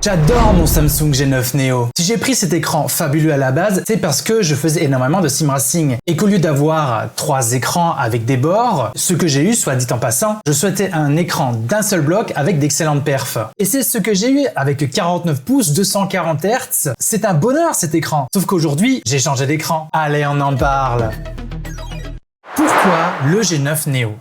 J'adore mon Samsung G9 Neo. Si j'ai pris cet écran fabuleux à la base, c'est parce que je faisais énormément de sim racing et qu'au lieu d'avoir 3 écrans avec des bords, ce que j'ai eu, soit dit en passant, je souhaitais un écran d'un seul bloc avec d'excellentes perfs. Et c'est ce que j'ai eu avec 49 pouces, 240 Hz. C'est un bonheur cet écran. Sauf qu'aujourd'hui, j'ai changé d'écran. Allez, on en parle. Pourquoi le G9 Neo ?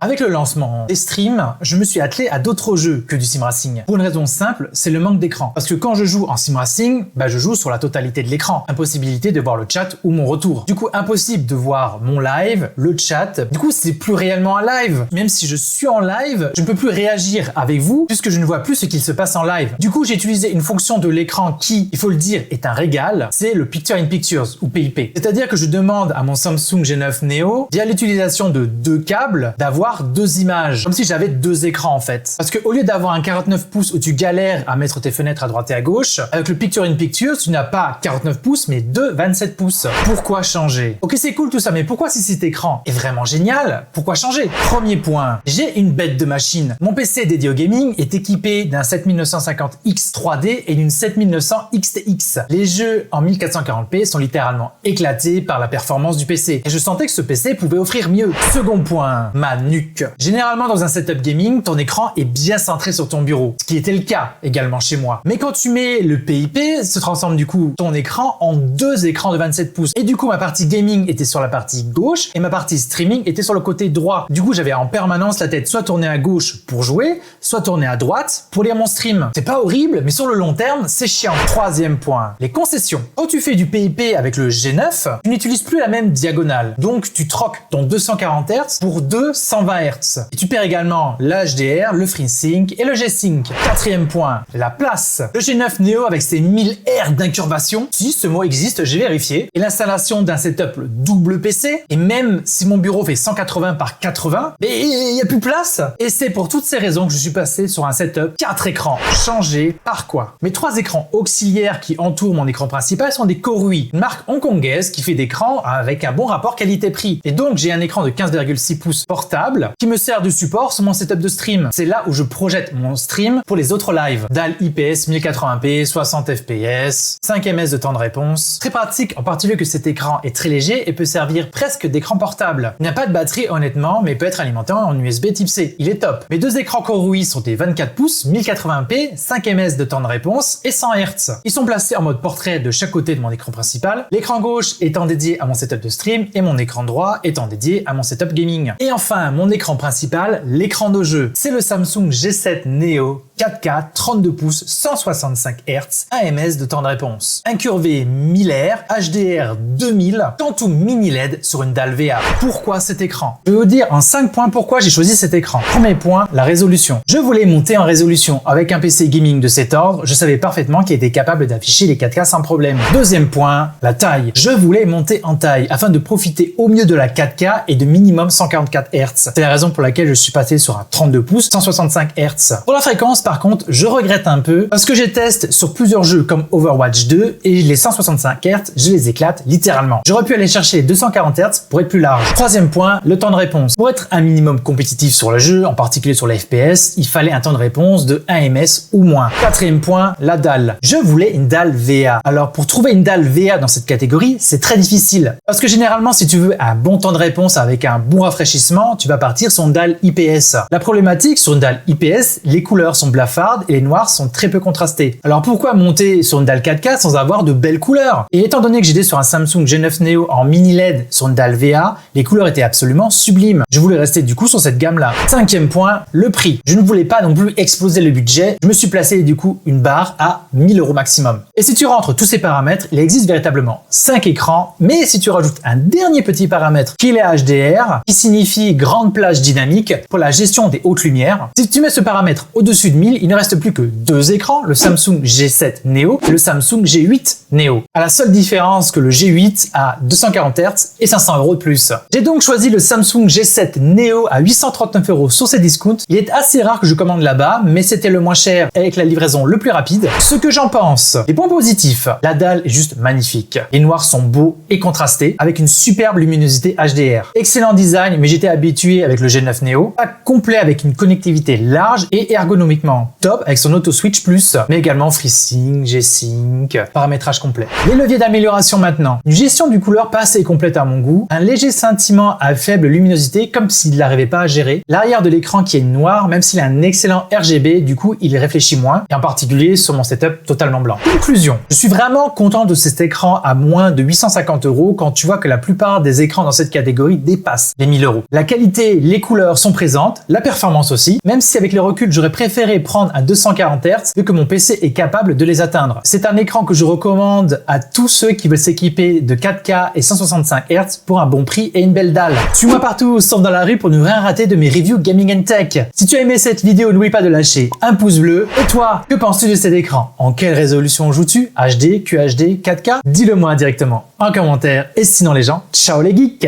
Avec le lancement des streams, je me suis attelé à d'autres jeux que du sim racing. Pour une raison simple, c'est le manque d'écran. Parce que quand je joue en sim racing, je joue sur la totalité de l'écran. Impossibilité de voir le chat ou mon retour. Du coup, impossible de voir mon live, le chat. Du coup, c'est plus réellement un live. Même si je suis en live, je ne peux plus réagir avec vous puisque je ne vois plus ce qu'il se passe en live. Du coup, j'ai utilisé une fonction de l'écran qui, il faut le dire, est un régal. C'est le Picture in Pictures ou PIP. C'est-à-dire que je demande à mon Samsung G9 Neo, via l'utilisation de 2 câbles, d'avoir 2 images, comme si j'avais 2 écrans en fait. Parce que au lieu d'avoir un 49 pouces où tu galères à mettre tes fenêtres à droite et à gauche, avec le Picture in Picture, tu n'as pas 49 pouces mais 2 27 pouces. Pourquoi changer? Ok, c'est cool tout ça, mais pourquoi si cet écran est vraiment génial, pourquoi changer? Premier point, j'ai une bête de machine. Mon PC dédié au gaming est équipé d'un 7950X 3D et d'une 7900 XTX. Les jeux en 1440p sont littéralement éclatés par la performance du PC. Et je sentais que ce PC pouvait offrir mieux. Second point, ma nuque. Généralement, dans un setup gaming, ton écran est bien centré sur ton bureau, ce qui était le cas également chez moi. Mais quand tu mets le PIP, se transforme du coup ton écran en 2 écrans de 27 pouces. Et du coup, ma partie gaming était sur la partie gauche et ma partie streaming était sur le côté droit. Du coup, j'avais en permanence la tête soit tournée à gauche pour jouer, soit tournée à droite pour lire mon stream. C'est pas horrible, mais sur le long terme, c'est chiant. Troisième point, les concessions. Quand tu fais du PIP avec le G9, tu n'utilises plus la même diagonale. Donc, tu troques ton 240 Hz pour 220 Hz. Et tu perds également l'HDR, le FreeSync et le G-Sync. Quatrième point, la place. Le G9 Neo avec ses 1000 Hz d'incurvation, si ce mot existe, j'ai vérifié, et l'installation d'un setup double PC, et même si mon bureau fait 180 par 80, mais il n'y a plus de place. Et c'est pour toutes ces raisons que je suis passé sur un setup 4 écrans. Changé par quoi? Mes 3 écrans auxiliaires qui entourent mon écran principal sont des Korui, une marque hongkongaise qui fait d'écran avec un bon rapport qualité-prix. Et donc j'ai un écran de 15,6 pouces portable qui me sert de support sur mon setup de stream. C'est là où je projette mon stream pour les autres lives. DAL IPS 1080p, 60 fps, 5 ms de temps de réponse. Très pratique, en particulier que cet écran est très léger et peut servir presque d'écran portable. Il n'y a pas de batterie honnêtement, mais peut être alimenté en USB type C. Il est top. Mes 2 écrans Korui sont des 24 pouces, 1080p, 5 ms de temps de réponse et 100 Hz. Ils sont placés en mode portrait de chaque côté de mon écran principal, l'écran gauche étant dédié à mon setup de stream et mon écran droit étant dédié à mon setup gaming. Et enfin, mon écran principal, l'écran de jeu. C'est le Samsung G7 Neo 4K 32 pouces 165 Hz 1 ms de temps de réponse. Incurvé 1000 Hz, HDR 2000, Quantum Mini LED sur une dalle VA. Pourquoi cet écran? Je vais vous dire en 5 points pourquoi j'ai choisi cet écran. Premier point, la résolution. Je voulais monter en résolution. Avec un PC gaming de cet ordre, je savais parfaitement qu'il était capable d'afficher les 4K sans problème. Deuxième point, la taille. Je voulais monter en taille afin de profiter au mieux de la 4K et de minimum 144 Hz. C'est la raison pour laquelle je suis passé sur un 32 pouces 165 Hz. Pour la fréquence, par contre, je regrette un peu parce que j'ai testé sur plusieurs jeux comme Overwatch 2 et les 165 Hz, je les éclate littéralement. J'aurais pu aller chercher les 240 Hz pour être plus large. Troisième point, le temps de réponse. Pour être un minimum compétitif sur le jeu, en particulier sur les FPS, il fallait un temps de réponse de 1 ms ou moins. Quatrième point, la dalle. Je voulais une dalle VA. Alors pour trouver une dalle VA dans cette catégorie, c'est très difficile. Parce que généralement, si tu veux un bon temps de réponse avec un bon rafraîchissement, tu vas partir sur une dalle IPS. La problématique sur une dalle IPS, les couleurs sont blafardes et les noirs sont très peu contrastés. Alors pourquoi monter sur une dalle 4K sans avoir de belles couleurs? Et étant donné que j'étais sur un Samsung G9 Neo en mini LED sur une dalle VA, les couleurs étaient absolument sublimes. Je voulais rester du coup sur cette gamme-là. Cinquième point, le prix. Je ne voulais pas non plus exploser le budget. Je me suis placé du coup une barre à 1000 € maximum. Et si tu rentres tous ces paramètres, il existe véritablement 5 écrans, mais si tu rajoutes un dernier petit paramètre qui est HDR, qui signifie grande plage dynamique pour la gestion des hautes lumières, si tu mets ce paramètre au-dessus de 1000, il ne reste plus que 2 écrans, le Samsung G7 Neo et le Samsung G8 Neo. À la seule différence que le G8 a 240 Hz et 500 € de plus. J'ai donc choisi le Samsung G7 Neo à 839 € sur Cdiscount. Il est assez rare que je commande là-bas, mais c'était le moins cher avec la livraison le plus rapide. Ce que j'en pense. Les points positifs. La dalle est juste magnifique. Les noirs sont beaux et contrastés avec une superbe luminosité HDR. Excellent design, mais j'étais habitué avec le G9 Neo. Pack complet avec une connectivité large et ergonomiquement top avec son Auto Switch Plus, mais également FreeSync, G-Sync, paramétrage complet. Les leviers d'amélioration maintenant. Une gestion du couleur pas assez complète à mon goût, un léger scintillement à faible luminosité comme s'il n'arrivait pas à gérer, l'arrière de l'écran qui est noir même s'il a un excellent RGB, du coup il réfléchit moins, et en particulier sur mon setup totalement blanc. Conclusion, je suis vraiment content de cet écran à moins de 850 € quand tu vois que la plupart des écrans dans cette catégorie dépassent les 1000 €. La qualité, les couleurs sont présentes, la performance aussi, même si avec les reculs j'aurais préféré prendre un 240 Hz vu que mon PC est capable de les atteindre. C'est un écran que je recommande à tous ceux qui veulent s'équiper de 4K et 165 Hz pour un bon prix et une belle dalle. Suis-moi partout sauf dans la rue pour ne rien rater de mes reviews Gaming and Tech. Si tu as aimé cette vidéo, n'oublie pas de lâcher un pouce bleu. Et toi, que penses-tu de cet écran? En quelle résolution joues-tu? HD, QHD, 4K? Dis-le moi directement en commentaire. Et sinon les gens, ciao les geeks!